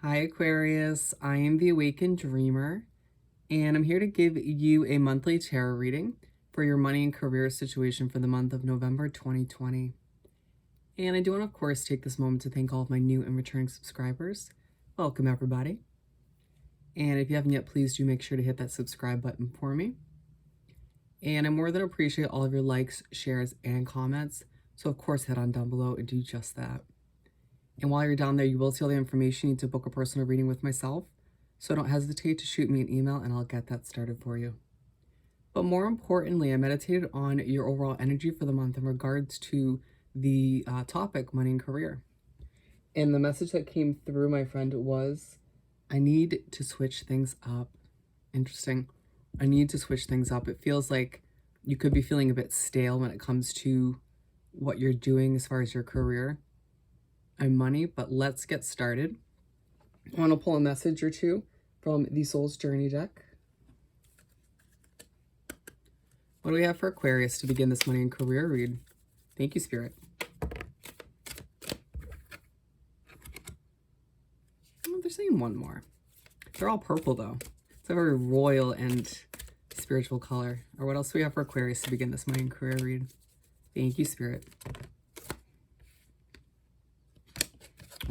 Hi Aquarius, I am the Awakened Dreamer, and I'm here to give you a monthly tarot reading for your money and career situation for the month of November 2020. And I do want to, of course, take this moment to thank all of my new and returning subscribers. Welcome, everybody. And if you haven't yet, please do make sure to hit that subscribe button for me. And I more than appreciate all of your likes, shares, and comments. So, of course, head on down below and do just that. And while you're down there, you will see all the information you need to book a personal reading with myself. So don't hesitate to shoot me an email and I'll get that started for you. But more importantly, I meditated on your overall energy for the month in regards to the topic, money and career. And the message that came through, my friend, was I need to switch things up. Interesting. I need to switch things up. It feels like you could be feeling a bit stale when it comes to what you're doing as far as your career and money, but let's get started. I want to pull a message or two from the Soul's Journey deck. What do we have for Aquarius to begin this money and career read? Thank you, Spirit. Oh, they're saying one more. They're all purple, though. It's a very royal and spiritual color. Or what else do we have for Aquarius to begin this money and career read? Thank you, Spirit.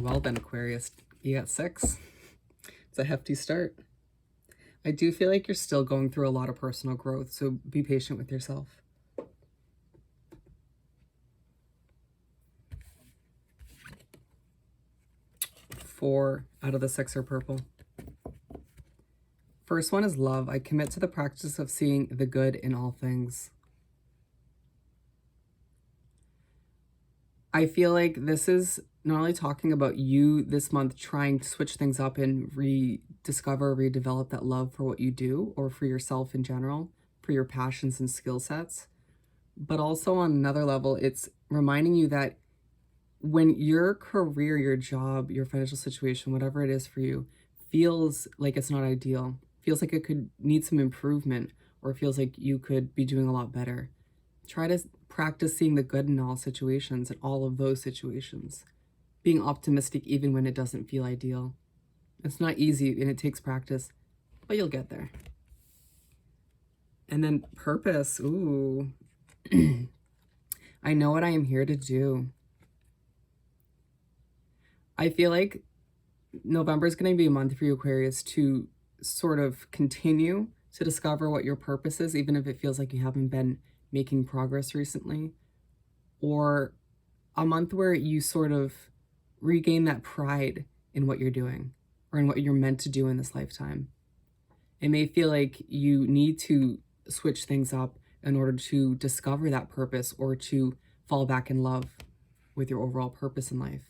Well then, Aquarius, you got 6. It's a hefty start. I do feel like you're still going through a lot of personal growth, so be patient with yourself. Four out of the 6 are purple. First one is love. I commit to the practice of seeing the good in all things. I feel like this is not only talking about you this month trying to switch things up and rediscover, redevelop that love for what you do or for yourself in general, for your passions and skill sets, but also on another level, it's reminding you that when your career, your job, your financial situation, whatever it is for you, feels like it's not ideal, feels like it could need some improvement, or feels like you could be doing a lot better, try to practice seeing the good in all situations, in all of those situations. Being optimistic even when it doesn't feel ideal. It's not easy and it takes practice, but you'll get there. And then purpose. Ooh. I know what I am here to do. I feel like November is going to be a month for you, Aquarius, to sort of continue to discover what your purpose is, even if it feels like you haven't been making progress recently, or a month where you sort of regain that pride in what you're doing or in what you're meant to do in this lifetime. It may feel like you need to switch things up in order to discover that purpose or to fall back in love with your overall purpose in life.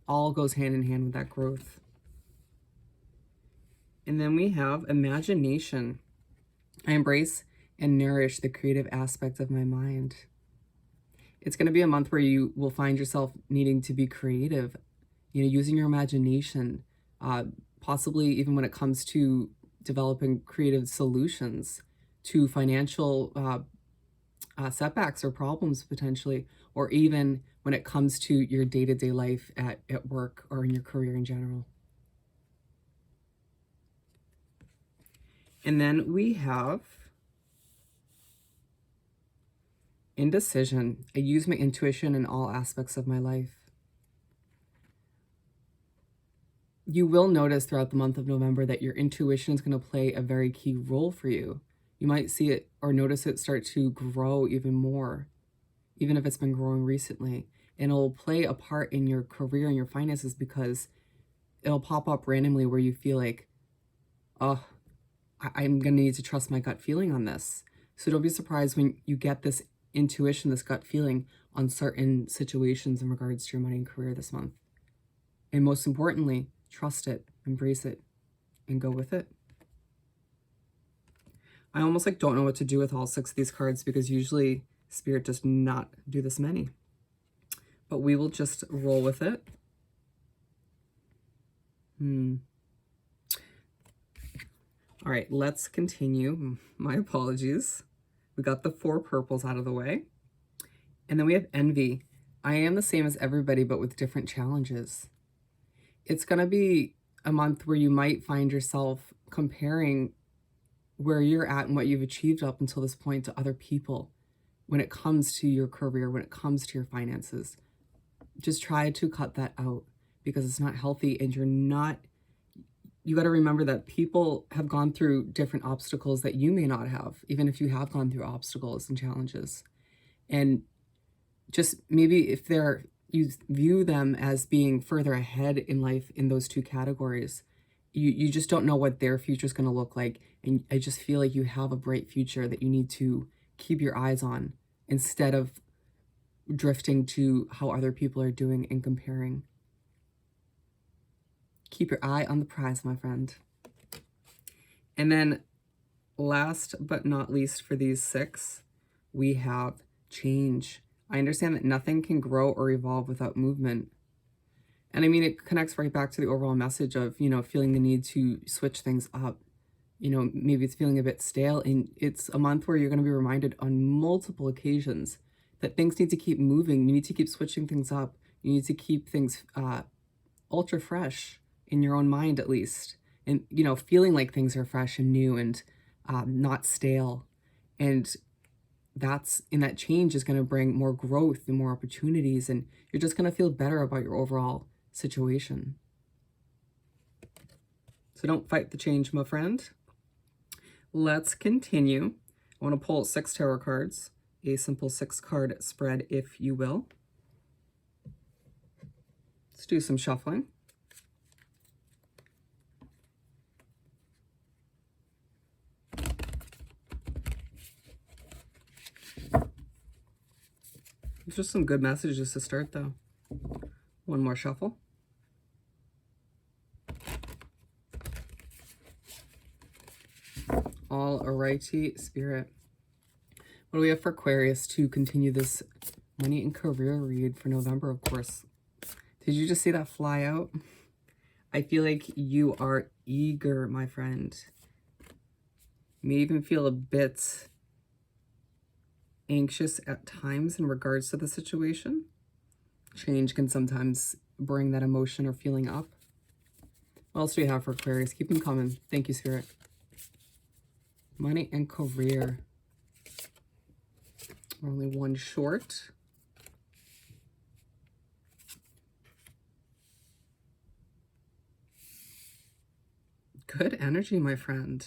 All goes hand in hand with that growth. And then we have imagination. I embrace and nourish the creative aspect of my mind. It's going to be a month where you will find yourself needing to be creative, using your imagination, possibly even when it comes to developing creative solutions to financial setbacks or problems potentially, or even when it comes to your day-to-day life at work or in your career in general. And then we have indecision. I use my intuition in all aspects of my life. You will notice throughout the month of November that your intuition is going to play a very key role for you. You might see it or notice it start to grow even more, even if it's been growing recently. And it'll play a part in your career and your finances because it'll pop up randomly where you feel like, oh, I'm going to need to trust my gut feeling on this. So don't be surprised when you get this intuition, this gut feeling on certain situations in regards to your money and career this month. And most importantly, trust it, embrace it, and go with it. I almost don't know what to do with all 6 of these cards because usually Spirit does not do this many. But we will just roll with it. All right, let's continue. My apologies. We got the 4 purples out of the way. And then we have envy. I am the same as everybody, but with different challenges. it's going to be a month where you might find yourself comparing where you're at and what you've achieved up until this point to other people when it comes to your career, when it comes to your finances. Just try to cut that out because it's not healthy, and you got to remember that people have gone through different obstacles that you may not have, even if you have gone through obstacles and challenges. And just maybe if you view them as being further ahead in life in those two categories, you just don't know what their future is going to look like. And I just feel like you have a bright future that you need to keep your eyes on instead of drifting to how other people are doing and comparing. Keep your eye on the prize, my friend. And then last but not least for these 6, we have change. I understand that nothing can grow or evolve without movement. And I mean, it connects right back to the overall message of, feeling the need to switch things up. Maybe it's feeling a bit stale, and it's a month where you're going to be reminded on multiple occasions that things need to keep moving. You need to keep switching things up. You need to keep things ultra fresh in your own mind, at least. And, feeling like things are fresh and new and not stale. And that change is going to bring more growth and more opportunities, and you're just going to feel better about your overall situation. So don't fight the change, my friend. Let's continue. I want to pull 6 tarot cards, a simple 6-card spread, if you will. Let's do some shuffling. Just some good messages to start, though. One more shuffle. All righty, Spirit. What do we have for Aquarius to continue this money and career read for November, of course? Did you just see that fly out? I feel like you are eager, my friend. You may even feel a bit anxious at times in regards to the situation. Change can sometimes bring that emotion or feeling up. What else do we have for Aquarius? Keep them coming. Thank you, Spirit. Money and career. We're only one short. Good energy, my friend.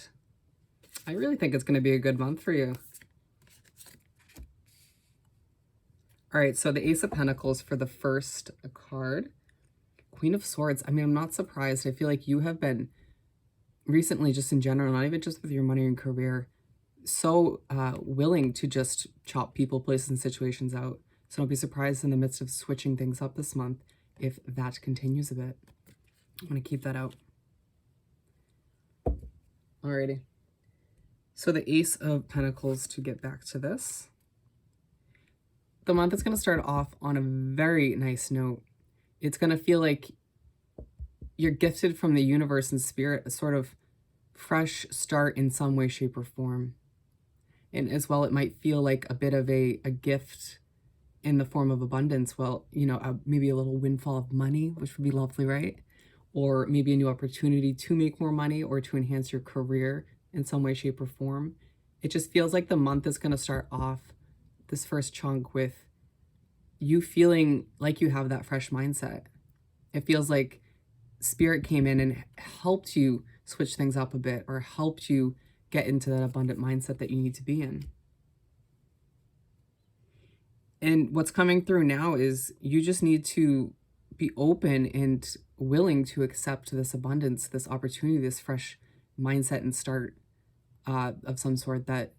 I really think it's going to be a good month for you. All right, so the Ace of Pentacles for the first card. Queen of Swords. I mean, I'm not surprised. I feel like you have been recently, just in general, not even just with your money and career, so willing to just chop people, places, and situations out. So don't be surprised in the midst of switching things up this month if that continues a bit. I'm going to keep that out. Alrighty. So the Ace of Pentacles, to get back to this. The month is going to start off on a very nice note. It's going to feel like you're gifted from the universe and spirit, a sort of fresh start in some way, shape, or form. And as well, it might feel like a bit of a gift in the form of abundance. Well, maybe a little windfall of money, which would be lovely, right? Or maybe a new opportunity to make more money or to enhance your career in some way, shape, or form. It just feels like the month is going to start off, this first chunk, with you feeling like you have that fresh mindset. It feels like Spirit came in and helped you switch things up a bit, or helped you get into that abundant mindset that you need to be in. And what's coming through now is you just need to be open and willing to accept this abundance, this opportunity, this fresh mindset and start of some sort that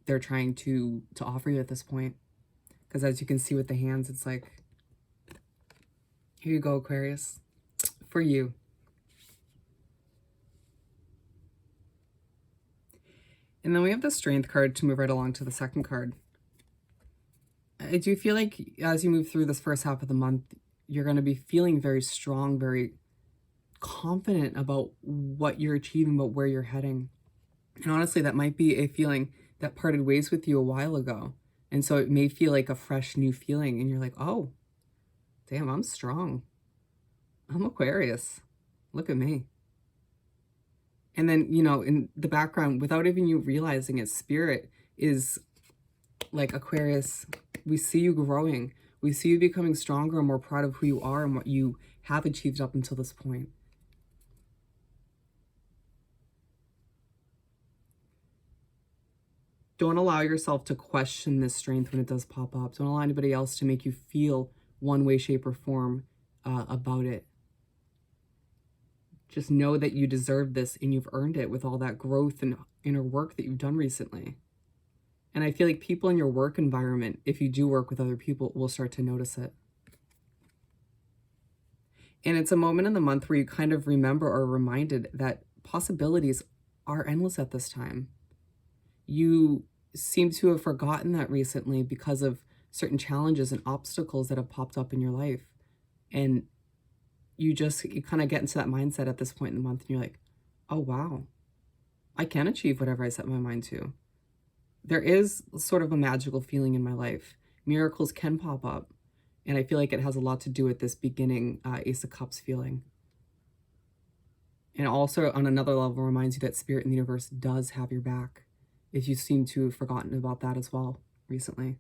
they're trying to offer you at this point. Because as you can see with the hands, it's like, here you go, Aquarius, for you. And then we have the Strength card to move right along to the second card. I do feel like as you move through this first half of the month, you're going to be feeling very strong, very confident about what you're achieving, about where you're heading. And honestly, that might be a feeling that parted ways with you a while ago. And so it may feel like a fresh new feeling. And you're like, oh, damn, I'm strong. I'm Aquarius. Look at me. And then, you know, in the background, without even you realizing it, Spirit is like, Aquarius, we see you growing. We see you becoming stronger and more proud of who you are and what you have achieved up until this point. Don't allow yourself to question this strength when it does pop up. Don't allow anybody else to make you feel one way, shape, or form about it. Just know that you deserve this and you've earned it with all that growth and inner work that you've done recently. And I feel like people in your work environment, if you do work with other people, will start to notice it. And it's a moment in the month where you kind of remember or are reminded that possibilities are endless at this time. You seem to have forgotten that recently because of certain challenges and obstacles that have popped up in your life. And you kind of get into that mindset at this point in the month and you're like, oh, wow, I can achieve whatever I set my mind to. There is sort of a magical feeling in my life. Miracles can pop up. And I feel like it has a lot to do with this beginning Ace of Cups feeling. And also on another level reminds you that Spirit in the universe does have your back, if you seem to have forgotten about that as well recently.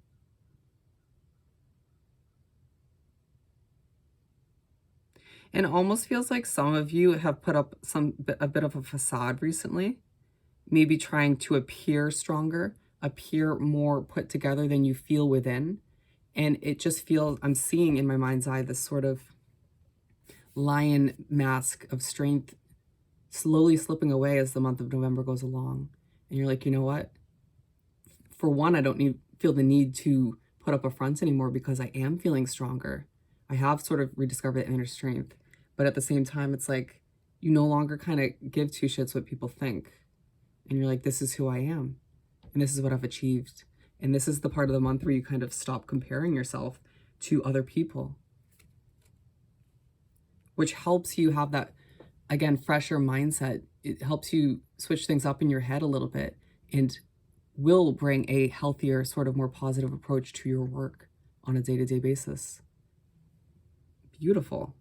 And it almost feels like some of you have put up a bit of a facade recently, maybe trying to appear stronger, appear more put together than you feel within. And it just feels, I'm seeing in my mind's eye this sort of lion mask of strength slowly slipping away as the month of November goes along. And you're like, you know what? For one, I don't feel the need to put up a front anymore because I am feeling stronger. I have sort of rediscovered inner strength. But at the same time, it's like you no longer kind of give two shits what people think. And you're like, this is who I am. And this is what I've achieved. And this is the part of the month where you kind of stop comparing yourself to other people, which helps you have that, again, fresher mindset. It helps you switch things up in your head a little bit and will bring a healthier, sort of more positive approach to your work on a day-to-day basis. Beautiful.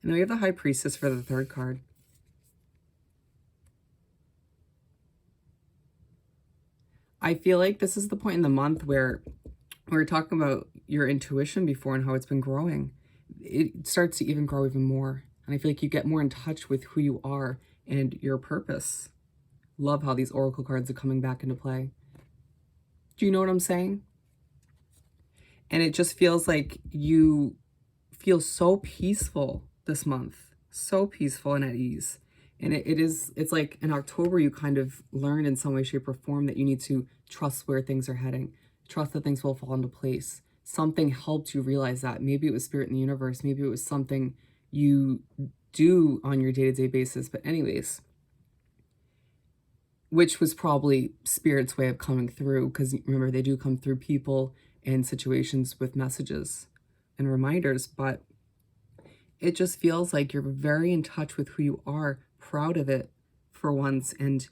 And then we have the High Priestess for the third card. I feel like this is the point in the month where we were talking about your intuition before and how it's been growing. It starts to even grow even more. And I feel like you get more in touch with who you are and your purpose. Love how these oracle cards are coming back into play. Do you know what I'm saying? And it just feels like you feel so peaceful this month. So peaceful and at ease. And it's like in October, you kind of learn in some way, shape, or form that you need to trust where things are heading. Trust that things will fall into place. Something helped you realize that. Maybe it was Spirit in the universe. Maybe it was something you do on your day-to-day basis. But anyways, which was probably Spirit's way of coming through, because remember, they do come through people and situations with messages and reminders. But it just feels like you're very in touch with who you are, proud of it for once, and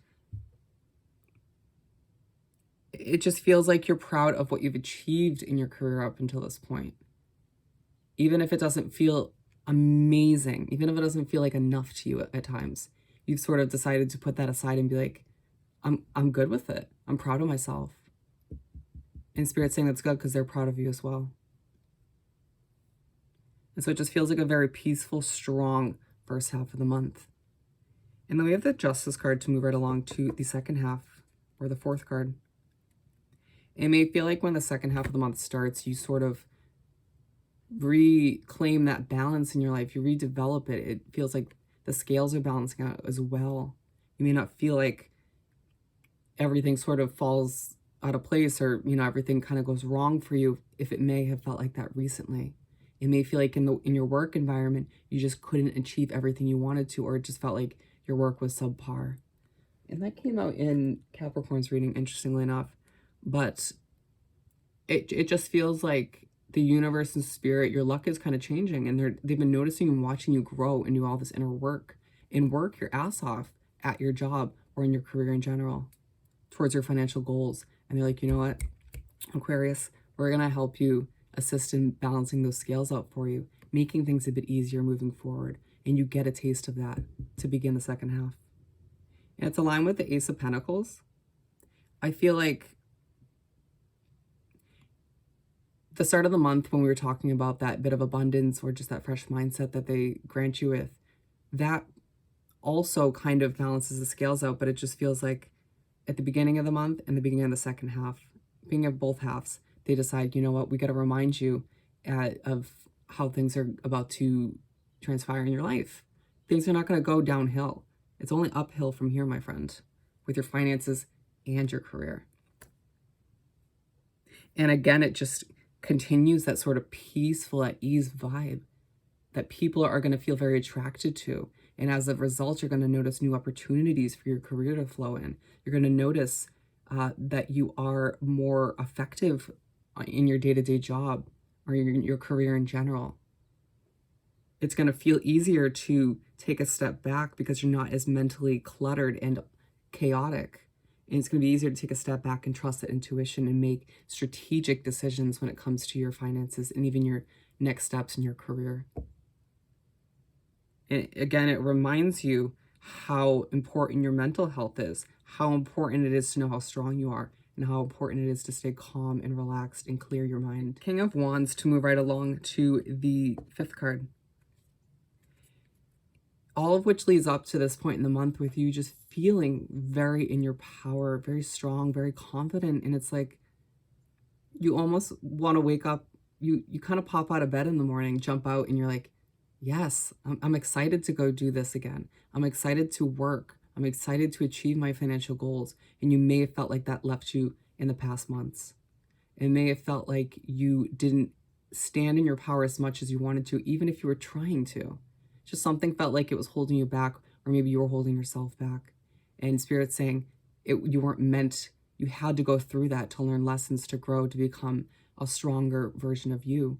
it just feels like you're proud of what you've achieved in your career up until this point. Even if it doesn't feel amazing, even if it doesn't feel like enough to you at times, you've sort of decided to put that aside and be like, I'm good with it. I'm proud of myself. And Spirit's saying that's good because they're proud of you as well. And so it just feels like a very peaceful, strong first half of the month. And then we have the Justice card to move right along to the second half, or the fourth card. It may feel like when the second half of the month starts, you sort of reclaim that balance in your life. You redevelop it. It feels like the scales are balancing out as well. You may not feel like everything sort of falls out of place, or, you know, everything kind of goes wrong for you, if it may have felt like that recently. It may feel like in your work environment, you just couldn't achieve everything you wanted to, or it just felt like your work was subpar. And that came out in Capricorn's reading, interestingly enough. But it just feels like the universe and Spirit, your luck is kind of changing, and they've been noticing and watching you grow and do all this inner work and work your ass off at your job or in your career in general towards your financial goals. And they're like, you know what, Aquarius, we're going to help you assist in balancing those scales out for you, making things a bit easier moving forward. And you get a taste of that to begin the second half. And it's aligned with the Ace of Pentacles. I feel like the start of the month, when we were talking about that bit of abundance or just that fresh mindset that they grant you with, that also kind of balances the scales out, but it just feels like at the beginning of the month and the beginning of the second half, beginning of both halves, they decide, you know what, we got to remind you of how things are about to transpire in your life. Things are not going to go downhill. It's only uphill from here, my friend, with your finances and your career. And again, it just continues that sort of peaceful, at ease vibe that people are going to feel very attracted to. And as a result, you're going to notice new opportunities for your career to flow in. You're going to notice that you are more effective in your day-to-day job or your career in general. It's going to feel easier to take a step back because you're not as mentally cluttered and chaotic. And it's going to be easier to take a step back and trust that intuition and make strategic decisions when it comes to your finances and even your next steps in your career. And again, it reminds you how important your mental health is, how important it is to know how strong you are, and how important it is to stay calm and relaxed and clear your mind. King of Wands, to move right along to the 5th card. All of which leads up to this point in the month with you just feeling very in your power, very strong, very confident. And it's like you almost want to wake up, you kind of pop out of bed in the morning, jump out, and you're like, yes, I'm excited to go do this again. I'm excited to work. I'm excited to achieve my financial goals. And you may have felt like that left you in the past months. It may have felt like you didn't stand in your power as much as you wanted to, even if you were trying to. Just something felt like it was holding you back, or maybe you were holding yourself back. And Spirit's saying you weren't meant, you had to go through that to learn lessons, to grow, to become a stronger version of you.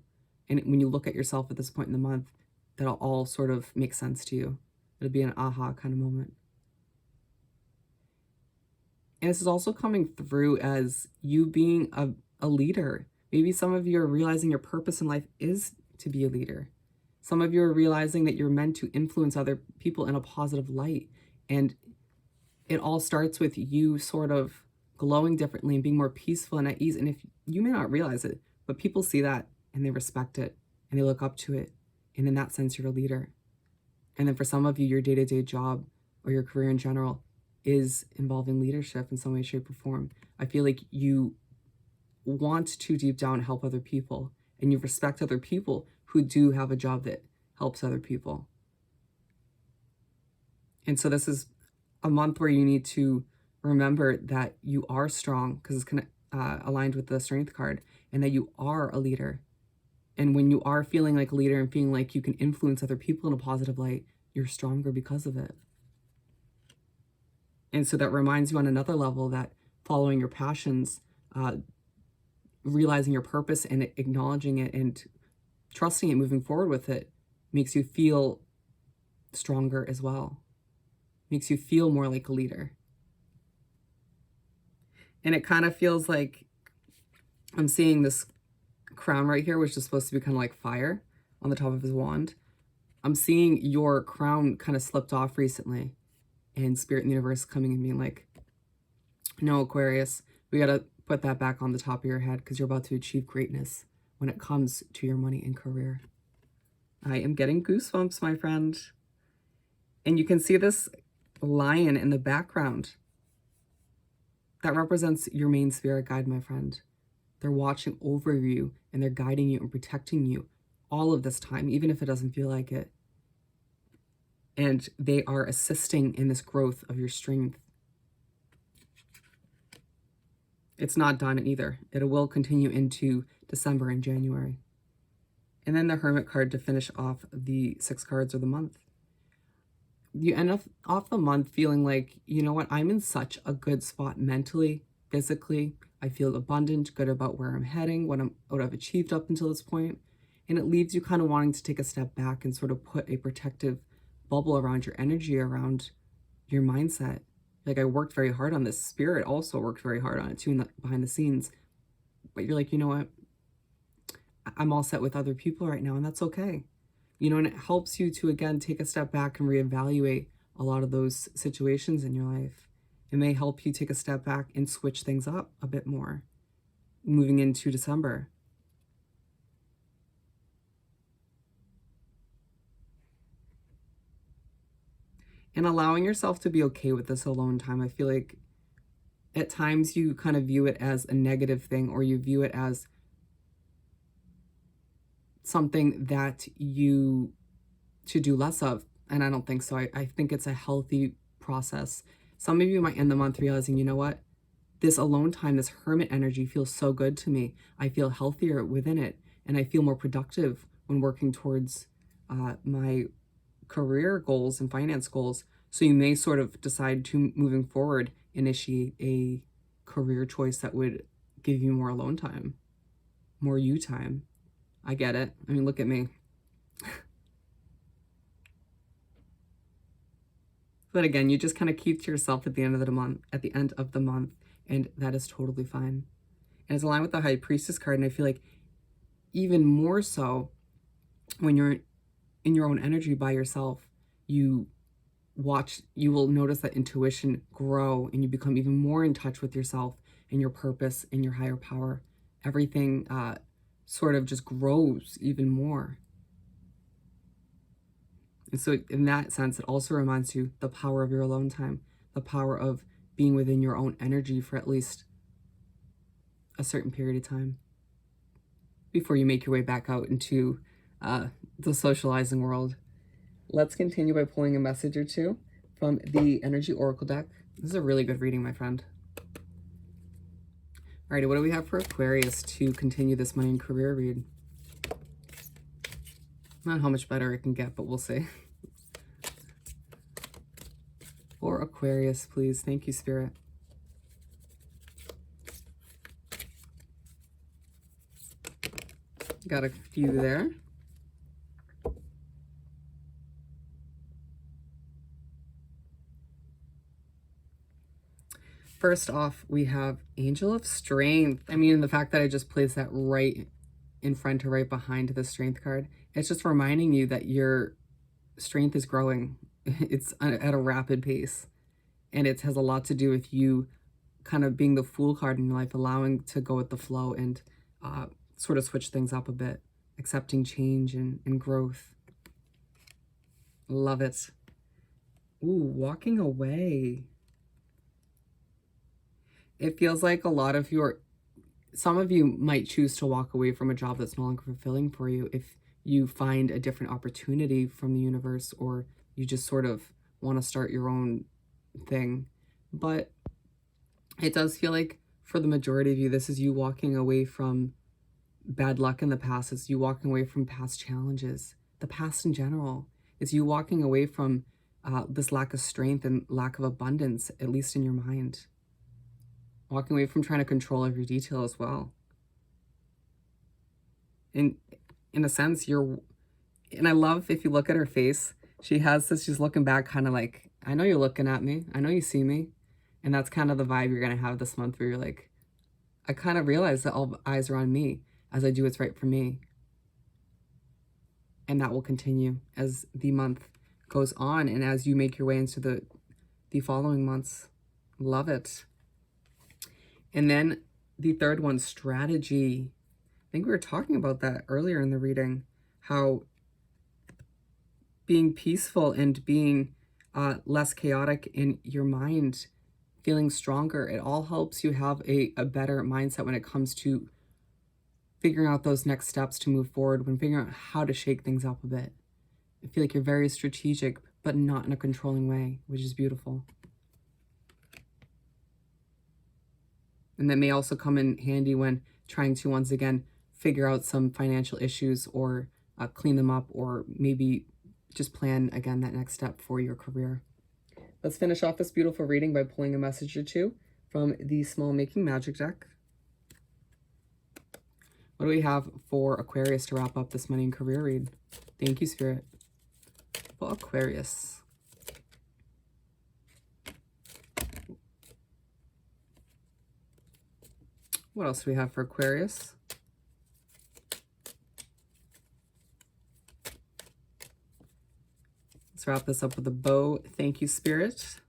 And when you look at yourself at this point in the month, that'll all sort of make sense to you. It'll be an aha kind of moment. And this is also coming through as you being a leader. Maybe some of you are realizing your purpose in life is to be a leader. Some of you are realizing that you're meant to influence other people in a positive light. And it all starts with you sort of glowing differently and being more peaceful and at ease. And if you may not realize it, but people see that and they respect it and they look up to it. And in that sense, you're a leader. And then for some of you, your day-to-day job or your career in general is involving leadership in some way, shape, or form. I feel like you want to deep down help other people, and you respect other people who do have a job that helps other people. And so this is a month where you need to remember that you are strong, because it's aligned with the Strength card, and that you are a leader. And when you are feeling like a leader and feeling like you can influence other people in a positive light, you're stronger because of it. And so that reminds you on another level that following your passions, realizing your purpose and acknowledging it and trusting it, moving forward with it, makes you feel stronger as well. Makes you feel more like a leader. And it kind of feels like I'm seeing this crown right here, which is supposed to be kind of like fire on the top of his wand. I'm seeing your crown kind of slipped off recently, and Spirit and the universe coming and being like, no, Aquarius, we got to put that back on the top of your head because you're about to achieve greatness when it comes to your money and career. I am getting goosebumps, my friend. And you can see this lion in the background. That represents your main spirit guide, my friend. They're watching over you and they're guiding you and protecting you all of this time, even if it doesn't feel like it. And they are assisting in this growth of your strength. It's not done either. It will continue into December and January. And then the Hermit card to finish off the 6 cards of the month. You end off the month feeling like, you know what, I'm in such a good spot mentally, physically. I feel abundant, good about where I'm heading, what I've achieved up until this point. And it leaves you kind of wanting to take a step back and sort of put a protective bubble around your energy, around your mindset. Like, I worked very hard on this. Spirit also worked very hard on it too, behind the scenes. But you're like, you know what? I'm all set with other people right now, and that's okay. You know, and it helps you to, again, take a step back and reevaluate a lot of those situations in your life. It may help you take a step back and switch things up a bit more moving into December. And allowing yourself to be okay with this alone time. I feel like at times you kind of view it as a negative thing, or you view it as something that you should do less of. And I don't think so. I think it's a healthy process. Some of you might end the month realizing, you know what? This alone time, this hermit energy feels so good to me. I feel healthier within it, and I feel more productive when working towards my career goals and finance goals. So you may sort of decide to, moving forward, initiate a career choice that would give you more alone time, more you time. I get it. I mean, look at me. But again, you just kind of keep to yourself at the end of the month, and that is totally fine. And it's aligned with the High Priestess card, and I feel like even more so when you're in your own energy by yourself, you will notice that intuition grow, and you become even more in touch with yourself and your purpose and your higher power. Everything sort of just grows even more. And so in that sense, it also reminds you the power of your alone time, the power of being within your own energy for at least a certain period of time before you make your way back out into the socializing world. Let's continue by pulling a message or two from the Energy Oracle deck. This is a really good reading, my friend. Alrighty, what do we have for Aquarius to continue this money and career read? Not how much better it can get, but we'll see. For Aquarius, please. Thank you, Spirit. Got a few there. First off, we have Angel of Strength. I mean, the fact that I just placed that right in front or right behind the Strength card, it's just reminding you that your strength is growing. It's at a rapid pace. And it has a lot to do with you kind of being the Fool card in your life, allowing to go with the flow and sort of switch things up a bit, accepting change and growth. Love it. Ooh, walking away. It feels like a lot of some of you might choose to walk away from a job that's no longer fulfilling for you if you find a different opportunity from the universe, or you just sort of want to start your own thing. But it does feel like for the majority of you, this is you walking away from bad luck in the past. It's you walking away from past challenges, the past in general. It's you walking away from this lack of strength and lack of abundance, at least in your mind. Walking away from trying to control every detail as well. In a sense, and I love, if you look at her face, she has this, she's looking back kind of like, I know you're looking at me. I know you see me. And that's kind of the vibe you're going to have this month, where you're like, I kind of realize that all eyes are on me as I do what's right for me. And that will continue as the month goes on and as you make your way into the following months. Love it. And then the third one, strategy. I think we were talking about that earlier in the reading, how being peaceful and being less chaotic in your mind, feeling stronger, it all helps you have a better mindset when it comes to figuring out those next steps to move forward, when figuring out how to shake things up a bit. I feel like you're very strategic, but not in a controlling way, which is beautiful. And that may also come in handy when trying to, once again, figure out some financial issues, or clean them up, or maybe just plan, again, that next step for your career. Let's finish off this beautiful reading by pulling a message or two from the Small Making Magic deck. What do we have for Aquarius to wrap up this money and career read? Thank you, Spirit. For Aquarius. What else do we have for Aquarius? Let's wrap this up with a bow. Thank you, Spirit.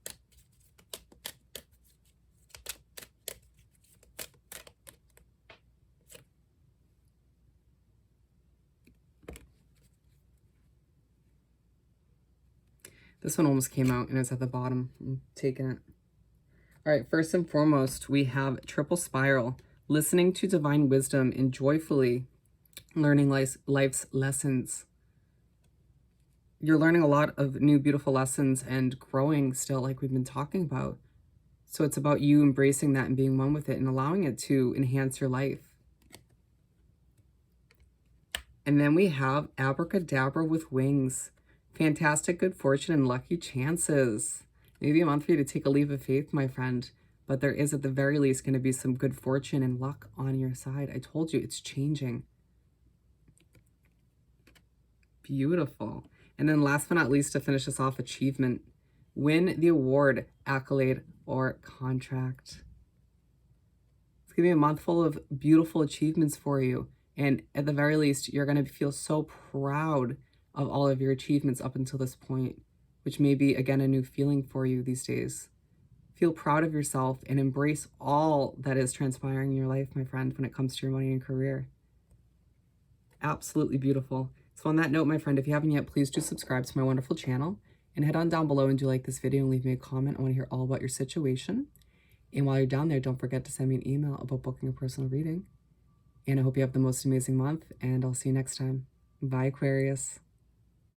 This one almost came out and it's at the bottom. I'm taking it. All right, first and foremost, we have triple spiral, listening to divine wisdom and joyfully learning life's lessons. You're learning a lot of new beautiful lessons and growing still, like we've been talking about. So it's about you embracing that and being one with it and allowing it to enhance your life. And then we have abracadabra with wings. Fantastic good fortune and lucky chances. Maybe a month for you to take a leap of faith, my friend. But there is at the very least going to be some good fortune and luck on your side. I told you it's changing. Beautiful. And then last but not least, to finish this off, achievement. Win the award, accolade, or contract. It's going to be a month full of beautiful achievements for you. And at the very least, you're going to feel so proud of all of your achievements up until this point, which may be, again, a new feeling for you these days. Feel proud of yourself and embrace all that is transpiring in your life, my friend, when it comes to your money and career. Absolutely beautiful. So on that note, my friend, if you haven't yet, please do subscribe to my wonderful channel and head on down below and do like this video and leave me a comment. I want to hear all about your situation. And while you're down there, don't forget to send me an email about booking a personal reading. And I hope you have the most amazing month, and I'll see you next time. Bye, Aquarius.